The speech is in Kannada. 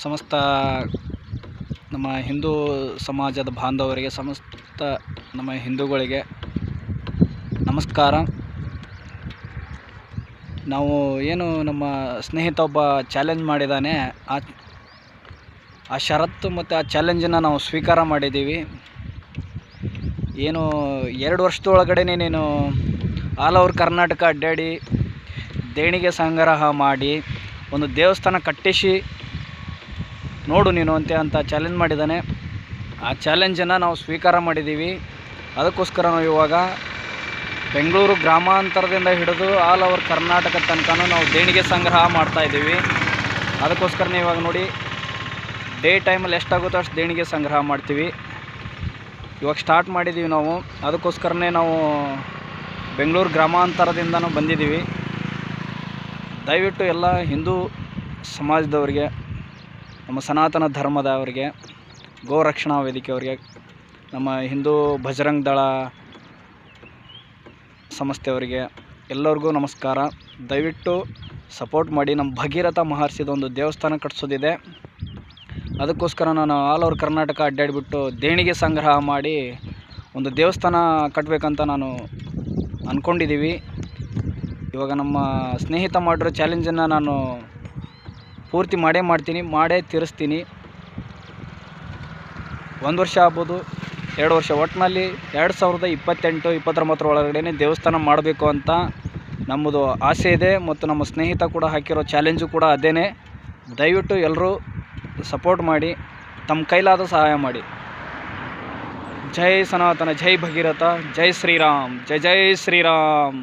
ಸಮಸ್ತ ನಮ್ಮ ಹಿಂದೂ ಸಮಾಜದ ಬಾಂಧವರಿಗೆ, ಸಮಸ್ತ ನಮ್ಮ ಹಿಂದೂಗಳಿಗೆ ನಮಸ್ಕಾರ. ನಾವು ಏನು ನಮ್ಮ ಸ್ನೇಹಿತ ಒಬ್ಬ ಚಾಲೆಂಜ್ ಮಾಡಿದ್ದಾನೆ, ಆ ಷರತ್ತು ಮತ್ತು ಆ ಚಾಲೆಂಜನ್ನು ನಾವು ಸ್ವೀಕಾರ ಮಾಡಿದ್ದೀವಿ. ಏನು 2 ವರ್ಷದೊಳಗಡೆ ನೀನು ಆಲ್ ಓವರ್ ಕರ್ನಾಟಕ ಅಡ್ಡಾಡಿ ದೇಣಿಗೆ ಸಂಗ್ರಹ ಮಾಡಿ ಒಂದು ದೇವಸ್ಥಾನ ಕಟ್ಟಿಸಿ ನೋಡು ನೀನು ಅಂತ ಚಾಲೆಂಜ್ ಮಾಡಿದ್ದಾನೆ. ಆ ಚಾಲೆಂಜನ್ನು ನಾವು ಸ್ವೀಕಾರ ಮಾಡಿದ್ದೀವಿ. ಅದಕ್ಕೋಸ್ಕರ ನಾವು ಇವಾಗ ಬೆಂಗಳೂರು ಗ್ರಾಮಾಂತರದಿಂದ ಹಿಡಿದು ಆಲ್ ಓವರ್ ಕರ್ನಾಟಕ ತನಕ ನಾವು ದೇಣಿಗೆ ಸಂಗ್ರಹ ಮಾಡ್ತಾಯಿದ್ದೀವಿ. ಅದಕ್ಕೋಸ್ಕರ ಇವಾಗ ನೋಡಿ, ಡೇ ಟೈಮಲ್ಲಿ ಎಷ್ಟಾಗುತ್ತೋ ಅಷ್ಟು ದೇಣಿಗೆ ಸಂಗ್ರಹ ಮಾಡ್ತೀವಿ. ಇವಾಗ ಸ್ಟಾರ್ಟ್ ಮಾಡಿದ್ದೀವಿ ನಾವು. ಅದಕ್ಕೋಸ್ಕರನೇ ನಾವು ಬೆಂಗಳೂರು ಗ್ರಾಮಾಂತರದಿಂದನೂ ಬಂದಿದ್ದೀವಿ. ದಯವಿಟ್ಟು ಎಲ್ಲ ಹಿಂದೂ ಸಮಾಜದವರಿಗೆ, ನಮ್ಮ ಸನಾತನ ಧರ್ಮದವರಿಗೆ, ಗೋ ರಕ್ಷಣಾ ವೇದಿಕೆಯವರಿಗೆ, ನಮ್ಮ ಹಿಂದೂ ಬಜರಂಗ್ ದಳ ಸಂಸ್ಥೆಯವರಿಗೆ ಎಲ್ಲರಿಗೂ ನಮಸ್ಕಾರ. ದಯವಿಟ್ಟು ಸಪೋರ್ಟ್ ಮಾಡಿ. ನಮ್ಮ ಭಗೀರಥ ಮಹರ್ಷಿದ ಒಂದು ದೇವಸ್ಥಾನ ಕಟ್ಟಿಸೋದಿದೆ. ಅದಕ್ಕೋಸ್ಕರ ನಾನು ಆಲ್ ಓವರ್ ಕರ್ನಾಟಕ ಅಡ್ಡಾಡಿಬಿಟ್ಟು ದೇಣಿಗೆ ಸಂಗ್ರಹ ಮಾಡಿ ಒಂದು ದೇವಸ್ಥಾನ ಕಟ್ಟಬೇಕಂತ ನಾನು ಅಂದ್ಕೊಂಡಿದ್ದೀವಿ. ಇವಾಗ ನಮ್ಮ ಸ್ನೇಹಿತ ಮಾಡಿರೋ ಚಾಲೆಂಜನ್ನು ನಾನು ಪೂರ್ತಿ ಮಾಡೇ ತೀರಿಸ್ತೀನಿ. 1 ವರ್ಷ ಆಗ್ಬೋದು, 2 ವರ್ಷ, ಒಟ್ಟಿನಲ್ಲಿ 2028-29 ಒಳಗಡೆ ದೇವಸ್ಥಾನ ಮಾಡಬೇಕು ಅಂತ ನಮ್ಮದು ಆಸೆ ಇದೆ. ಮತ್ತು ನಮ್ಮ ಸ್ನೇಹಿತ ಕೂಡ ಹಾಕಿರೋ ಚಾಲೆಂಜು ಕೂಡ ಅದೇನೇ. ದಯವಿಟ್ಟು ಎಲ್ಲರೂ ಸಪೋರ್ಟ್ ಮಾಡಿ, ತಮ್ಮ ಕೈಲಾದ ಸಹಾಯ ಮಾಡಿ. ಜೈ ಸನಾತನ, ಜೈ ಭಗೀರಥ, ಜೈ ಶ್ರೀರಾಮ್, ಜೈ ಜೈ ಶ್ರೀರಾಮ್.